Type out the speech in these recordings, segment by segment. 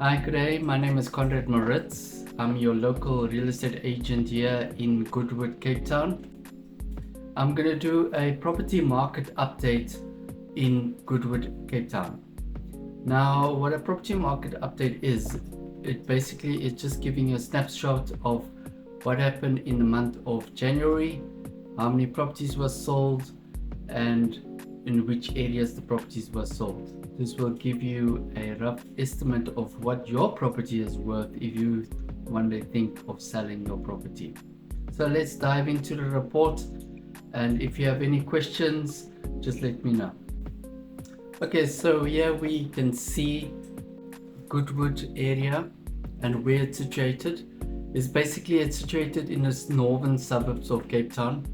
Hi, good day. My name is Conrad Maritz. I'm your local real estate agent here in Goodwood, Cape Town. I'm going to do a property market update in Goodwood, Cape Town. Now, what a property market update is, it basically is just giving you a snapshot of what happened in the month of January, how many properties were sold, and in which areas the properties were sold. This will give you a rough estimate of what your property is worth if you one day think of selling your property. So let's dive into the report, and if you have any questions, just let me know. Okay, so here we can see Goodwood area, and where it's situated is basically it's situated in the northern suburbs of Cape Town,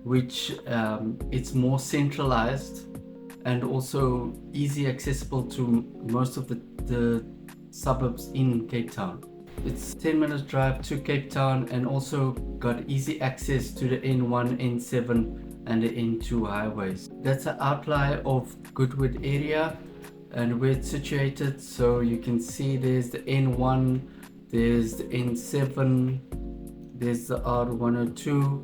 which it's more centralized and also easy accessible to most of the suburbs in Cape Town. It's 10 minutes drive to Cape Town, and also got easy access to the N1, N7 and the N2 highways. That's an outline of Goodwood area and where it's situated. So you can see there's the N1, there's the N7, there's the R102.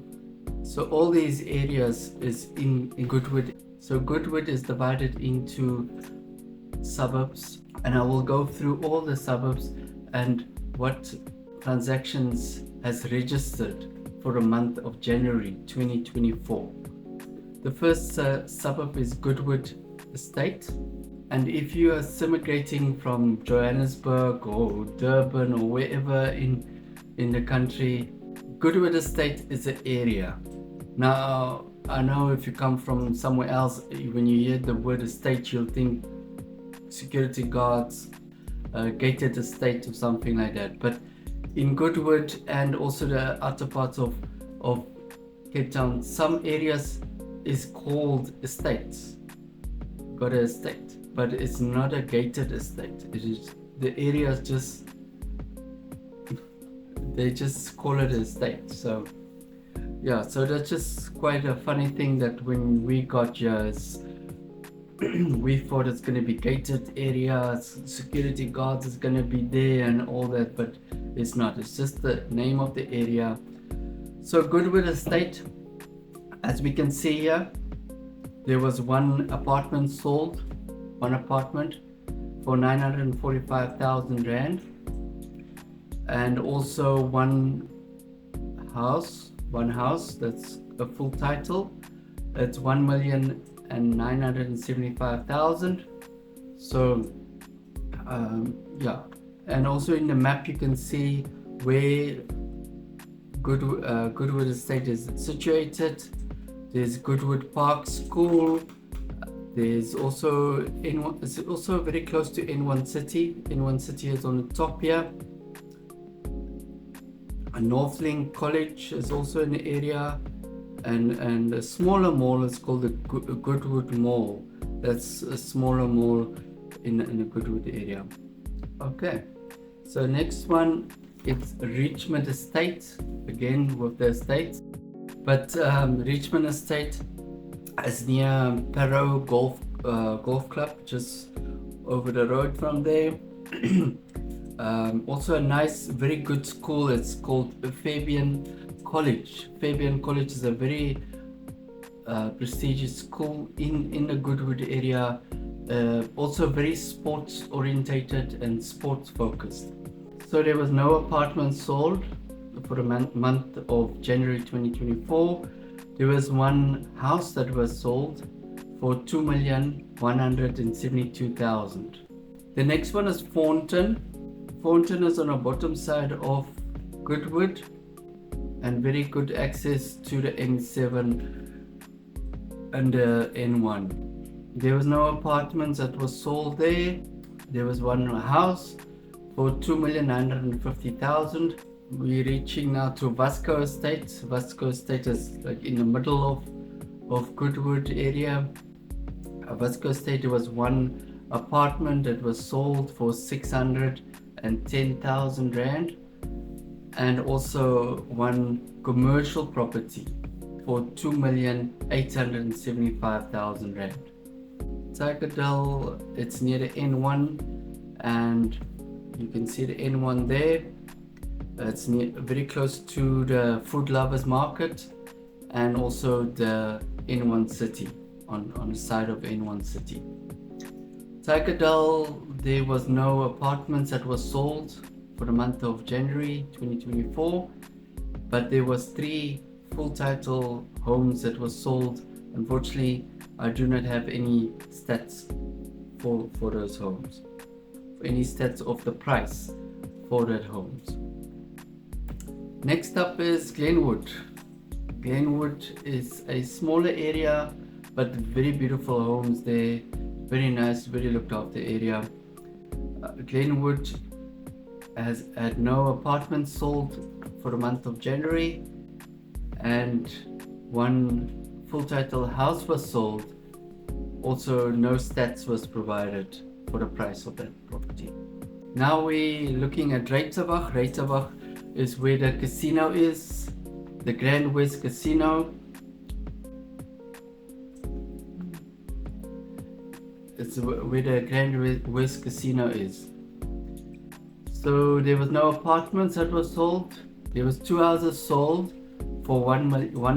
So all these areas is in Goodwood. So Goodwood is divided into suburbs, and I will go through all the suburbs and what transactions has registered for the month of January 2024. The first suburb is Goodwood Estate, and if you are immigrating from Johannesburg or Durban or wherever in the country, Goodwood Estate is the area. Now, I know if you come from somewhere else, when you hear the word estate, you'll think security guards, gated estate or something like that. But in Goodwood and also the outer parts of Cape Town, some areas is called estates. Got an estate, but it's not a gated estate. It is the areas just they just call it estate. So yeah, so that's just quite a funny thing that when we got here, we thought it's going to be gated areas, security guards is going to be there and all that, but it's not. It's just the name of the area. So Goodwood Estate, as we can see here, there was one apartment sold, one apartment for 945,000 rand, and also one house that's a full title. It's 1,975,000. So yeah, and also in the map you can see where Goodwood Estate is situated. There's Goodwood Park School. There's also N1. It's also very close to N1 City. N1 City is on the top here. A Northlink College is also in the area, and a smaller mall is called the Goodwood Mall. That's a smaller mall in the Goodwood area. Okay, so next one, it's Richmond Estate, again with the estates, but Richmond Estate is near Parow Golf Club, just over the road from there. Also a nice, very good school. It's called Fabian College. Fabian College is a very prestigious school in the Goodwood area. Also very sports orientated and sports focused. So there was no apartments sold for the month of January 2024. There was one house that was sold for 2,172,000. The next one is Thornton. Thornton is on the bottom side of Goodwood and very good access to the N7 and the N1. There was no apartments that was sold there. There was one house for 2,950,000. We're reaching now to Vasco Estate. Vasco Estate is like in the middle of Goodwood area. Vasco Estate, there was one apartment that was sold for 610,000 rand, and also one commercial property for 2,875,000 rand. Tigerdale, it's near the N1, and You can see the N1 there. It's very close to the Food Lovers Market and also the N1 City, on the side of N1 City. Tigerdal, there was no apartments that was sold for the month of January 2024, but there was 3 full title homes that was sold. Unfortunately, I do not have any stats for those homes, any stats of the price for that homes. Next up is Glenwood. Glenwood is a smaller area but very beautiful homes there, very nice, very looked after area. Glenwood has had no apartments sold for the month of January, and 1 full title house was sold. Also, no stats was provided for the price of that property. Now we're looking at Reiterbach. Reiterbach is where the casino is, the Grand West Casino. It's where the Grand West Casino is. So there was no apartments that was sold. There was 2 houses sold for one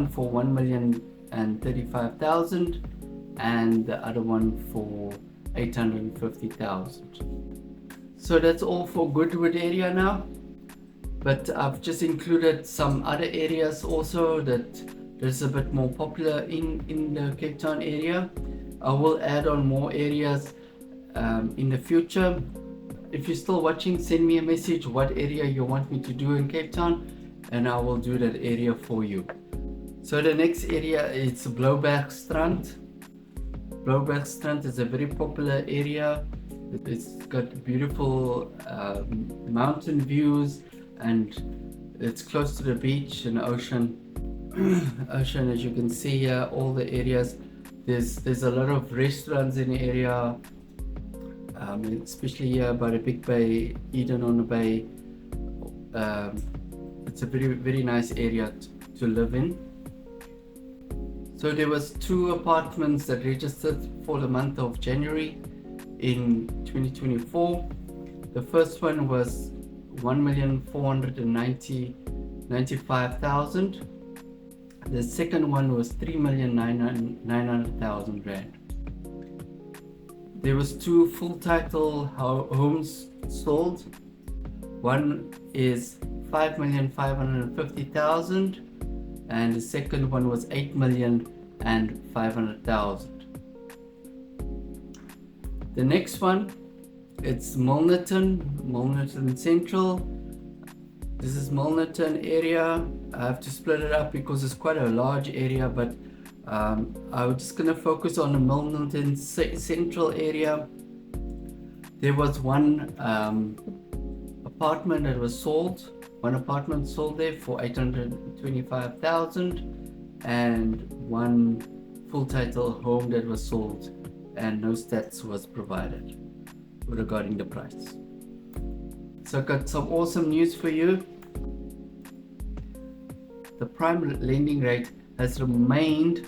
for 1,035,000 and the other one for 850,000. So that's all for Goodwood area now. But I've just included some other areas also that is a bit more popular in the Cape Town area. I will add on more areas in the future. If you're still watching, send me a message what area you want me to do in Cape Town, and I will do that area for you. So the next area is Bloubergstrand. Bloubergstrand is a very popular area. It's got beautiful mountain views, and it's close to the beach and ocean. Ocean, as you can see here, all the areas. There's a lot of restaurants in the area, especially here by the Big Bay, Eden on the Bay. It's a very nice area to live in. So there was 2 apartments that registered for the month of January in 2024. The first one was 1,495,000. The second one was 3,900,000 rand. There was 2 full title homes sold. One is 5,550,000 and the second one was 8,500,000. The next one, it's Milnerton Central. This is Milnerton area. I have to split it up because it's quite a large area, but I'm just going to focus on the Milnerton Central area. There was 1 apartment that was sold. 1 apartment sold there for 825,000 and 1 full title home that was sold, and no stats was provided regarding the price. So I got some awesome news for you. The prime lending rate has remained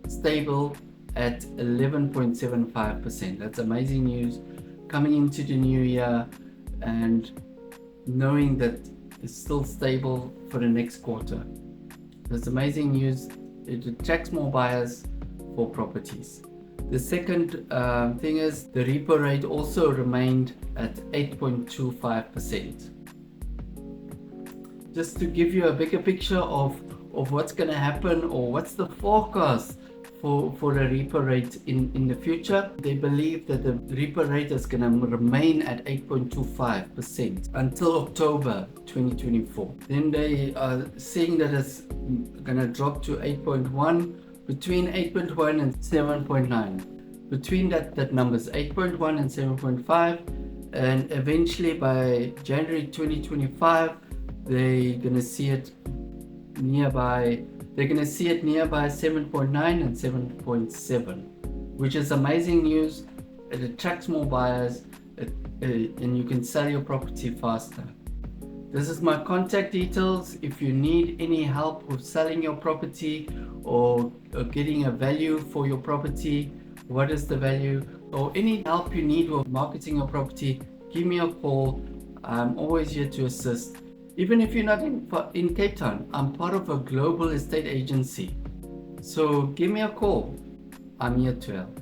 stable at 11.75%. That's amazing news coming into the new year, and knowing that it's still stable for the next quarter. That's amazing news. It attracts more buyers for properties. The second thing is the repo rate also remained at 8.25%. Just to give you a bigger picture of what's going to happen, or what's the forecast for the repo rate in the future. They believe that the repo rate is going to remain at 8.25% until October 2024. Then they are saying that it's going to drop to 8.1, between 8.1 and 7.9. Between that numbers 8.1 and 7.5, and eventually by January 2025 they're going to see it nearby. They're going to see it nearby 7.9 and 7.7, which is amazing news. It attracts more buyers, and you can sell your property faster. This is my contact details. If you need any help with selling your property or getting a value for your property, what is the value, or any help you need with marketing your property, give me a call I'm always here to assist. Even if you're not in Cape Town, I'm part of a global estate agency. So give me a call. I'm here to help.